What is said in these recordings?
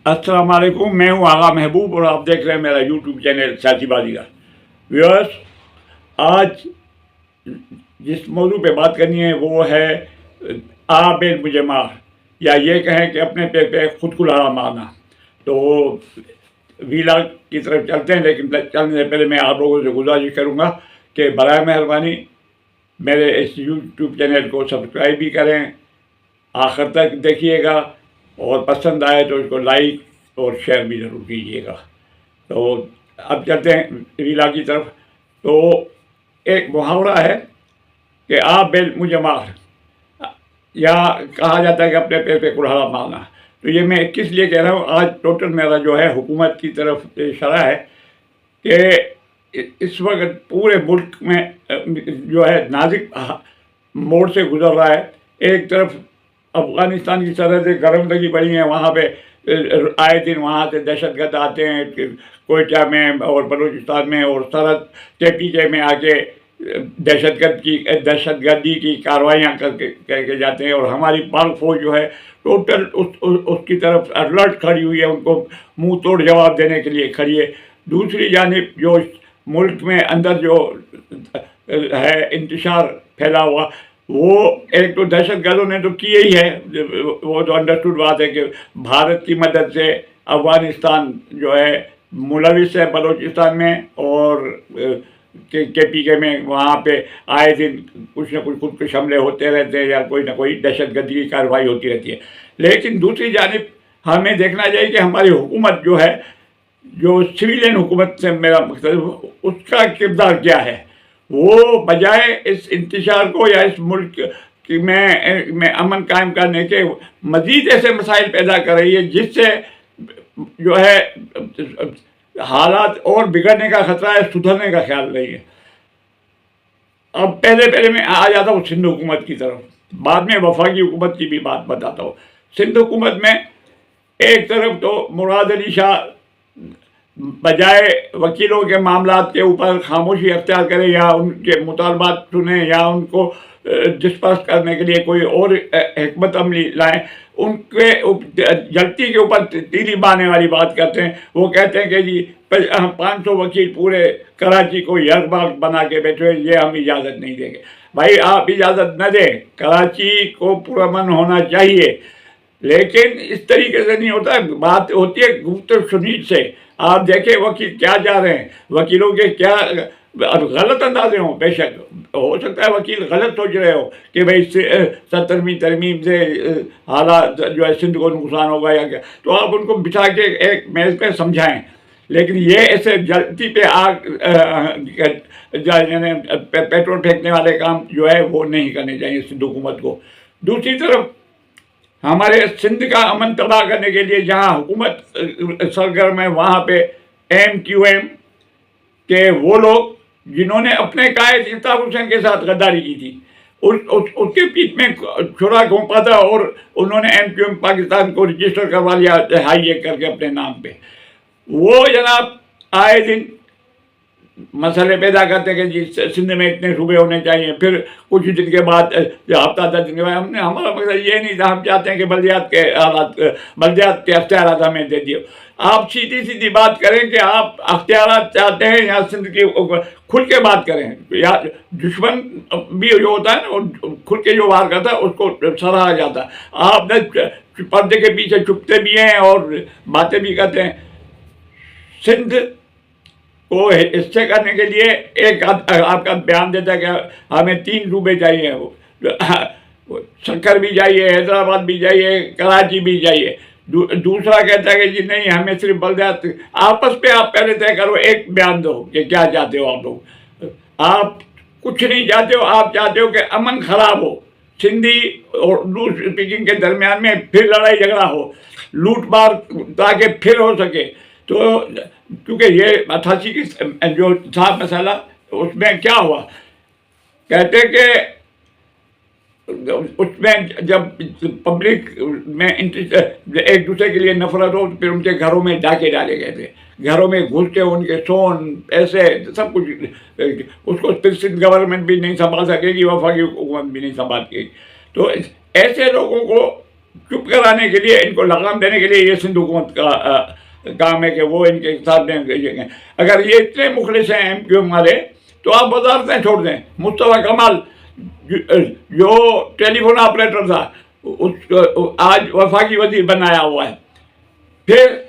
अस्सलाम वालेकुम। मैं हूँ आगा महबूब और आप देख रहे हैं मेरा यूट्यूब चैनल सियासी बाजीगर। व्यूअर्स, आज जिस मौजू पे बात करनी है वो है आ बेल मुझे मार, या ये कहें कि अपने पे खुद कुल्हाड़ा मारना। तो वीला की तरफ चलते हैं, लेकिन चलने से पहले मैं आप लोगों से गुजारिश करूँगा कि बराए मेहरबानी मेरे इस यूट्यूब चैनल को सब्सक्राइब भी करें, आखिर तक देखिएगा और पसंद आए तो इसको लाइक और शेयर भी ज़रूर कीजिएगा। तो अब चलते हैं रीला की तरफ। तो एक मुहावरा है कि आ बेल मुझे मार, या कहा जाता है कि अपने पैर पे कुल्हाड़ा मारना। तो ये मैं किस लिए कह रहा हूँ, आज टोटल मेरा जो है हुकूमत की तरफ इशारा है कि इस वक्त पूरे मुल्क में जो है नाजुक मोड़ से गुजर रहा है। एक तरफ अफ़गानिस्तान की सरहदें गर्म लगी पड़ी हैं, वहाँ पे आए दिन वहाँ से दहशतगर्द आते हैं कोयटा में और बलूचिस्तान में, और सरहद के पीछे में आके दहशतगर्दी की कार्रवाइयाँ करके जाते हैं। और हमारी पाक फौज जो है टोटल उसकी तरफ अलर्ट खड़ी हुई है, उनको मुंह तोड़ जवाब देने के लिए खड़ी है। दूसरी जानिब जो मुल्क में अंदर जो है इंतशार फैला हुआ, वो एक तो दहशतगर्दों ने तो किए ही है, वो तो अंडरस्टूड बात है कि भारत की मदद से अफ़गानिस्तान जो है मुलविस है बलूचिस्तान में और के में, वहाँ पे आए दिन कुछ न कुछ खुदकुश हमले होते रहते हैं या कोई ना कोई दहशतगर्दी की कार्रवाई होती रहती है। लेकिन दूसरी जानिब हमें देखना चाहिए कि हमारी हुकूमत जो है, जो सिविलियन हुकूमत से मेरा मकसद, उसका किरदार क्या है। वो बजाय इस इंतशार को या इस मुल्क की में अमन कायम करने के मज़ीद ऐसे मसाइल पैदा कर रही है जिससे जो है हालात और बिगड़ने का खतरा है, सुधरने का ख्याल नहीं है। अब पहले मैं आ जाता हूँ सिंध हुकूमत की तरफ, बाद में वफाकी हुकूमत की भी बात बताता हूँ। सिंध हुकूमत में एक तरफ तो मुराद अली शाह बजाय वकीलों के मामलात के ऊपर खामोशी अख्तियार करें या उनके मुतालबात सुने या उनको डिस्पर्स करने के लिए कोई और हिकमत अमली लाएं, उनके जल्दी के ऊपर तीली बाने वाली बात करते हैं। वो कहते हैं कि जी 500 वकील पूरे कराची को यरबाग बना के बैठे, ये हम इजाज़त नहीं देंगे। भाई आप इजाज़त न दें, कराची को पुरअमन होना चाहिए, लेकिन इस तरीके से नहीं होता। बात होती है गुफ्तगू शुनीद से। आप देखें वकील क्या जा रहे हैं, वकीलों के क्या गलत अंदाजे हों। बेशक हो सकता है वकील गलत सोच रहे हो कि भाई 70वीं तरमीम से हालात जो है सिंध को नुकसान होगा या क्या, तो आप उनको बिठा के एक मेज़ पे समझाएं। लेकिन ये ऐसे जल्दी पे आग पेट्रोल फेंकने वाले काम जो है वो नहीं करने चाहिए सिंध हुकूमत को। दूसरी तरफ हमारे सिंध का अमन तबाह करने के लिए जहाँ हुकूमत सरगर्म है, वहाँ पे MQM के वो लोग जिन्होंने अपने कायद इल्ताफ़ हुसैन के साथ गद्दारी की थी, उसके पीठ में छुरा घोंपा था और उन्होंने MQM पाकिस्तान को रजिस्टर करवा लिया हाईजेक करके अपने नाम पे। वो जनाब आए दिन मसले पैदा करते हैं कि जी सिंध में इतने सूबे होने चाहिए, फिर कुछ दिन के बाद हफ्ता 10 दिन के बाद हमारा मकसद ये नहीं था, हम चाहते हैं कि बल्दियात के अख्तियारात हमें दे दिए। आप सीधी सीधी बात करें कि आप अख्तियारात चाहते हैं या सिंध की खुल के बात करें, या दुश्मन भी जो होता है ना खुल के जो वार करता है उसको सराहा जाता है। आप पर्दे के पीछे छुपते भी हैं और बातें भी करते हैं। सिंध को हिस्से करने के लिए एक आपका बयान देता है कि हमें 3 सूबे चाहिए, सक्कर भी चाहिए, हैदराबाद भी चाहिए, कराची भी चाहिए। दूसरा कहता है कि जी नहीं, हमें सिर्फ बल्दियात। आपस में आप पहले तय करो, एक बयान दो कि क्या चाहते हो आप लोग। आप कुछ नहीं चाहते हो, आप चाहते हो कि अमन ख़राब हो, सिंधी और उर्दू स्पीकिंग के दरमियान में फिर लड़ाई झगड़ा हो, लूट मार ताकि फिर हो सके। तो क्योंकि ये 88 की जो था मसाला, उसमें क्या हुआ, कहते कि उसमें जब पब्लिक में एक दूसरे के लिए नफरत हो, फिर उनके घरों में डाके डाले गए थे, घरों में घुस के उनके सोन पैसे सब कुछ, उसको फिर सिंध गवर्नमेंट भी नहीं संभाल सकेगी, वफाकी हुकूमत भी नहीं संभाल सकेगी। तो ऐसे लोगों को चुप कराने के लिए, इनको लगाम देने के लिए ये सिंध हुकूमत का काम है कि वो इनके साथ दें। अगर ये इतने मुखलिस हैं MQ हमारे, तो आप वजारतें छोड़ दें। मुस्तफा कमाल जो टेलीफोन ऑपरेटर था, उसको आज वफाकी वजीर बनाया हुआ है। फिर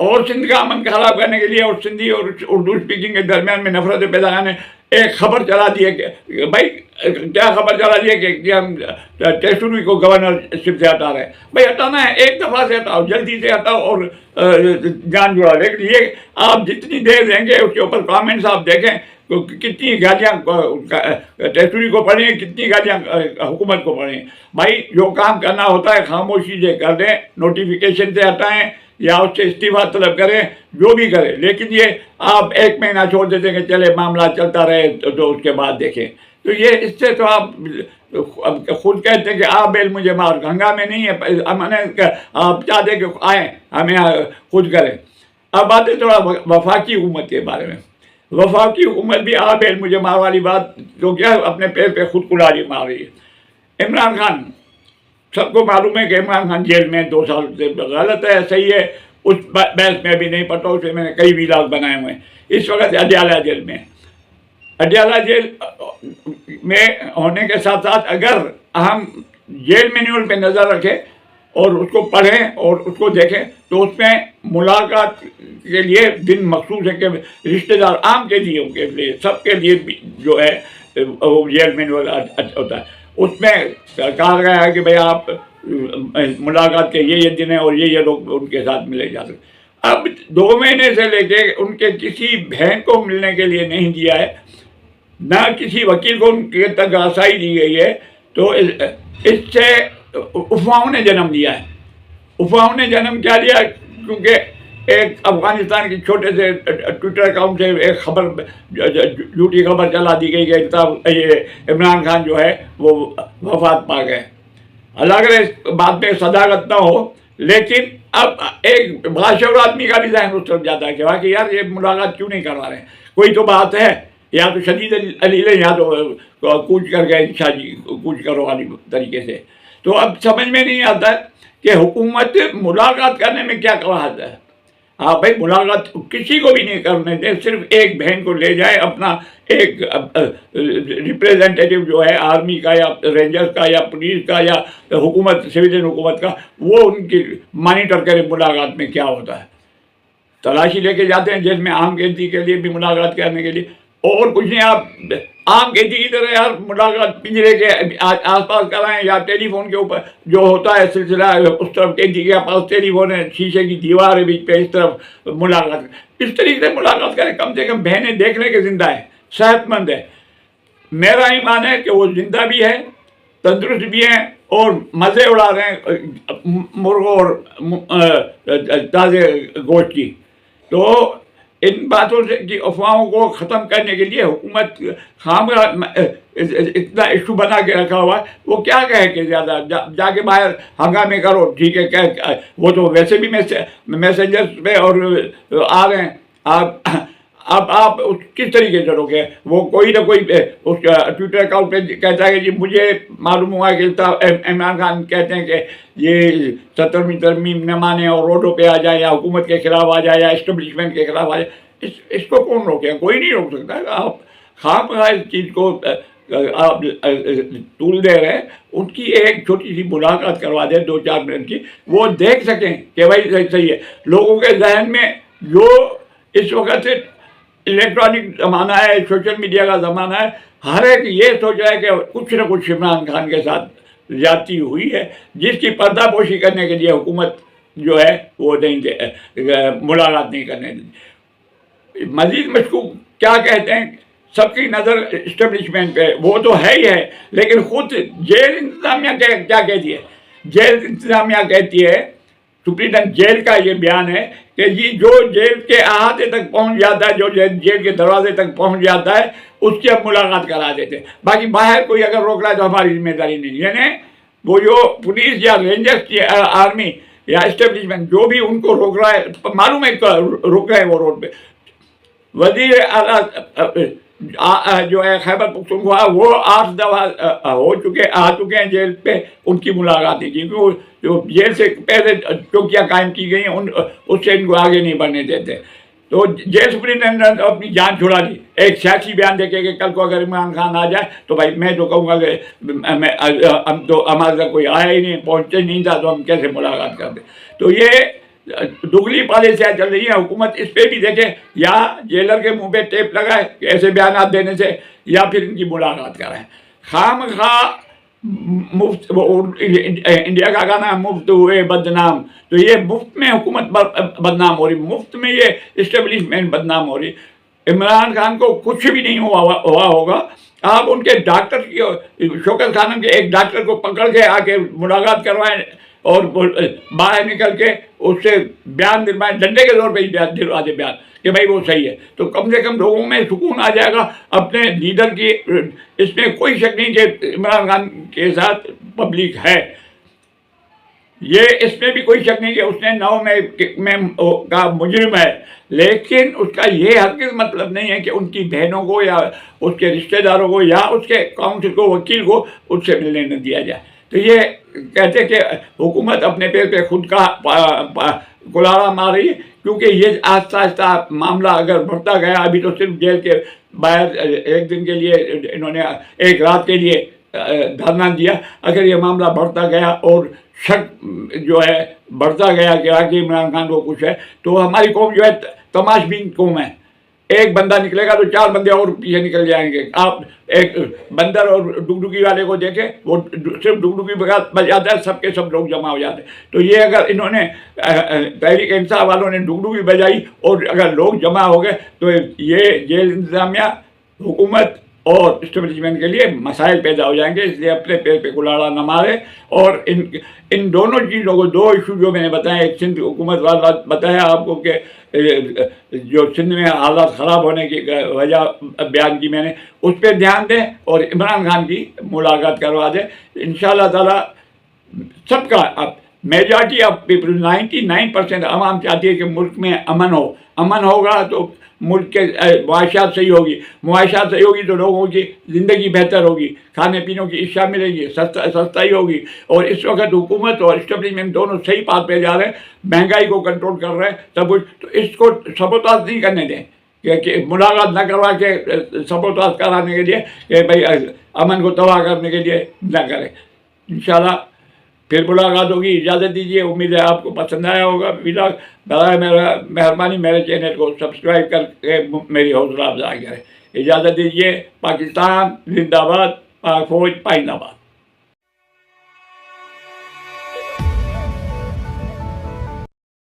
और सिंध का अमन खराब करने के लिए और सिंधी और उर्दू स्पीकिंग के दरमियान में नफरत पैदा करने एक खबर चला दी है कि भाई, क्या खबर चला दी है कि हम टेस्टुरी को गवर्नरशिप से हटा रहे हैं। भाई हटाना है, एक दफ़ा से हटाओ, जल्दी से हटाओ और जान जुड़ा। लेकिन ये आप जितनी देर देंगे उसके ऊपर कमेंट्स आप देखें, तो कितनी गालियाँ टेस्टुरी को पड़ी हैं, कितनी गालियाँ हुकूमत को पड़ी हैं। भाई जो काम करना होता है खामोशी से कर दें, नोटिफिकेशन से हटाएं या उससे इस्तीफा तलब करें, जो भी करें। लेकिन ये आप एक महीना छोड़ देते हैं कि चले मामला चलता रहे, तो उसके बाद देखें। तो ये इससे तो आप खुद कहते हैं कि आप बेल मुझे मार, गंगा में नहीं है। मैंने आप चाहते कि आएँ हमें खुद करें। अब आते थोड़ा वफाकी हुकूमत के बारे में। वफाकी हुकूमत भी आप बेल मुझे मार वाली बात तो क्या अपने पैर पे खुद कुल्हाड़ी मार रही है। इमरान खान, सबको मालूम है कि इमरान खान जेल में 2 साल से, गलत है सही है, उस बहस में अभी नहीं पता, उसे मैंने कई व्लॉग बनाए हुए हैं। इस वक्त अडयाला जेल में, अडयाला जेल में होने के साथ साथ अगर हम जेल मैन्यूअल पे नज़र रखें और उसको पढ़ें और उसको देखें, तो उसमें मुलाकात के लिए दिन मखसूस है कि रिश्तेदार आम कैदियों के लिए, सबके लिए जो है वो जेल मैन्यूअल होता है। उसमें कहा गया है कि भाई आप मुलाकात के ये दिन है और ये लोग उनके साथ मिले जा सकते। अब 2 महीने से लेके उनके किसी बहन को मिलने के लिए नहीं दिया है, ना किसी वकील को उनके तक रसाई दी गई है। तो इससे अफवाहों ने जन्म लिया है। अफवाहों ने जन्म क्या लिया, क्योंकि एक अफगानिस्तान के छोटे से ट्विटर अकाउंट से एक खबर, झूठी खबर चला दी गई कि तब ये इमरान खान जो है वो वफात पा गए। हालांकि इस बात में सदाकत ना हो, लेकिन अब एक बाशऊर आदमी का भी ज़हन उस तरफ जाता है कि वाकई यार ये मुलाकात क्यों नहीं करवा रहे हैं, कोई तो बात है। या तो शदीद अलील है, या तो कूच कर गए शादी कूच करो वाली तरीके से। तो अब समझ में नहीं आता कि हुकूमत मुलाकात करने में क्या कवाहत है। हाँ भाई, मुलाकात किसी को भी नहीं करने दें, सिर्फ एक बहन को ले जाए, अपना एक रिप्रेजेंटेटिव जो है आर्मी का या रेंजर्स का या पुलिस का या हुकूमत, सिविलियन हुकूमत का, वो उनकी मॉनिटर करे मुलाकात में क्या होता है। तलाशी लेके जाते हैं जेल में आम कैदी के लिए भी मुलाकात करने के लिए, और कुछ नहीं। आप आम कैदी की तरह यार मुलाकात पिंजरे के आसपास कराएं या टेलीफोन के ऊपर जो होता है सिलसिला, उस तरफ कैदी के पास टेलीफोन है, शीशे की दीवार है बीच पे, इस तरफ मुलाकात, इस तरीके से मुलाकात करें। कम से कम बहनें देखने के जिंदा है, सेहतमंद है। मेरा ईमान है कि वो जिंदा भी है, तंदुरुस्त भी हैं और मज़े उड़ा रहे हैं मुर्गों और ताज़े गोश्त की। तो इन बातों से की अफवाहों को ख़त्म करने के लिए हुकूमत खामगा इतना इशू बना के रखा हुआ है। वो क्या कहे कि ज़्यादा जाके बाहर हंगामे करो, ठीक है, क्या वो तो वैसे भी मैसेंजर्स पे और आ रहे हैं। आप किस तरीके से रोके? वो कोई ना कोई उस ट्विटर अकाउंट पे कहता है कि जी मुझे मालूम हुआ कि इमरान खान कहते हैं कि ये 70वीं तरमीम न माने और रोडों पे आ जाए या हुकूमत के खिलाफ आ जाए या इस्टेब्लिशमेंट के खिलाफ आ जाए। इसको कौन रोके? कोई नहीं रोक सकता। आप खामखा इस चीज़ को आप तूल दे रहे हैं। उनकी एक छोटी सी मुलाकात करवा दें 2-4 मिनट की, वो देख सकें कि भाई सही है। लोगों के जहन में जो इस वक्त से इलेक्ट्रॉनिक ज़माना है, सोशल मीडिया का ज़माना है, हर एक ये सोच रहा है कि कुछ न कुछ इमरान खान के साथ ज़्यादती हुई है, जिसकी पर्दापोशी करने के लिए हुकूमत जो है वो नहीं मुलाकात नहीं करने दी। मज़ीद मशकूक क्या कहते हैं, सबकी नज़र इस्टेब्लिशमेंट पे, वो तो है ही है, लेकिन खुद जेल इंतज़ामिया क्या कहती है? जेल इंतज़ामिया कहती है, सुप्रीटेंडेंट जेल का ये बयान है कि जी जो जेल के अहाते तक पहुंच जाता है, जो जेल के दरवाजे तक पहुंच जाता है, उसकी हम मुलाकात करा देते हैं। बाकी बाहर कोई अगर रोक रहा है तो हमारी जिम्मेदारी नहीं। यानी वो जो पुलिस या रेंजर्स की आर्मी या इस्टेब्लिशमेंट जो भी उनको रोक रहा है, मालूम है रोक रहे हैं वो रोड पे। वज़ीर आला جو ہے خیبر پختونخوا وہ 8 دفعہ آ چکے ہیں جیل پہ، ان کی ملاقات نہیں کی، کیونکہ وہ جو جیل سے پہلے چوکیاں قائم کی گئی ہیں اس سے ان کو آگے نہیں بڑھنے دیتے. تو جیل سپرنٹینڈنٹ نے اپنی جان چھڑا دی ایک سیاسی بیان دے کے کہ کل کو اگر عمران خان آ جائے تو بھائی میں تو کہوں گا کہ ہم تو ہمارے تک کوئی آیا ہی نہیں، پہنچے نہیں تھا تو ہم کیسے ملاقات کرتے. تو یہ دگلی پالیسیاں چل رہی ہیں. حکومت اس پہ بھی دیکھے، یا جیلر کے منہ پہ ٹیپ لگائے کہ ایسے بیانات دینے سے، یا پھر ان کی ملاقات کرائیں. خام خواہ مفت انڈیا کا گانا مفت ہوئے بدنام، تو یہ مفت میں حکومت بدنام ہو رہی، مفت میں یہ اسٹیبلشمنٹ بدنام ہو رہی. عمران خان کو کچھ بھی نہیں ہوا ہوگا. آپ ان کے ڈاکٹر کی، شوکت خانم کے ایک ڈاکٹر کو پکڑ کے آ کے ملاقات کروائیں اور باہر نکل کے اس سے بیان دلوائیں، ڈنڈے کے زور پہ ہی دلوا دے بیان کہ بھائی وہ صحیح ہے، تو کم سے کم لوگوں میں سکون آ جائے گا اپنے لیڈر کی. اس میں کوئی شک نہیں کہ عمران خان کے ساتھ پبلک ہے، یہ اس میں بھی کوئی شک نہیں کہ اس نے 9 میں کا مجرم ہے، لیکن اس کا یہ ہرگز مطلب نہیں ہے کہ ان کی بہنوں کو یا اس کے رشتہ داروں کو یا اس کے کاؤنسل کو، وکیل کو اس سے ملنے نہ دیا جائے. تو یہ کہتے کہ حکومت اپنے پیر پہ خود کا کلہاڑا مار رہی ہے، کیونکہ یہ آہستہ آہستہ معاملہ اگر بڑھتا گیا، ابھی تو صرف جیل کے باہر ایک دن کے لیے انہوں نے ایک رات کے لیے دھرنا دیا، اگر یہ معاملہ بڑھتا گیا اور شک جو ہے بڑھتا گیا کہ آگے عمران خان کو کچھ ہے، تو ہماری قوم جو ہے تماش بین قوم ہے. ایک بندہ نکلے گا تو 4 بندے اور پیچھے نکل جائیں گے. آپ ایک بندر اور ڈگڈگی والے کو دیکھیں، وہ صرف ڈگڈگی بجاتا ہے، سب کے سب لوگ جمع ہو جاتے ہیں. تو یہ اگر انہوں نے تحریک انصاف والوں نے ڈگڈگی بجائی اور اگر لوگ جمع ہو گئے تو یہ جیل انتظامیہ، حکومت اور اسٹیبلشمنٹ کے لیے مسائل پیدا ہو جائیں گے. اس لیے اپنے پیر پہ کلاڑا نہ مارے. اور ان دونوں چیزوں کو، 2 ایشو جو میں نے بتایا، ایک سندھ حکومت والا بتایا آپ کو کہ جو سندھ میں حالات خراب ہونے کی وجہ بیان کی میں نے، اس پہ دھیان دیں اور عمران خان کی ملاقات کروا دیں. انشاءاللہ تعالیٰ سب کا، اب میجارٹی آف پیپل 99% عوام چاہتی ہے کہ ملک میں امن ہو. امن ہوگا تو ملک کے معاشیات صحیح ہوگی، معاشیات صحیح ہوگی تو لوگوں کی زندگی بہتر ہوگی، کھانے پینے کی اشیاء ملے گی، سستائی ہوگی. اور اس وقت حکومت اور اسٹیبلشمنٹ دونوں صحیح پاتھ پہ جا رہے ہیں، مہنگائی کو کنٹرول کر رہے ہیں سب کچھ. تو اس کو سبوتاژ نہیں کرنے دیں کہ ملاقات نہ کروا کے سبوتاژ کرانے کے لیے کہ بھائی امن کو تباہ کرنے کے لیے نہ کریں. انشاءاللہ پھر ملاقات ہوگی. اجازت دیجیے، امید ہے آپ کو پسند آیا ہوگا ولاگ. برائے مہربانی میرے چینل کو سبسکرائب کر کے میری حوصلہ افزائی کریں. اجازت دیجیے. پاکستان زندہ باد، پاک فوج پائندہ باد.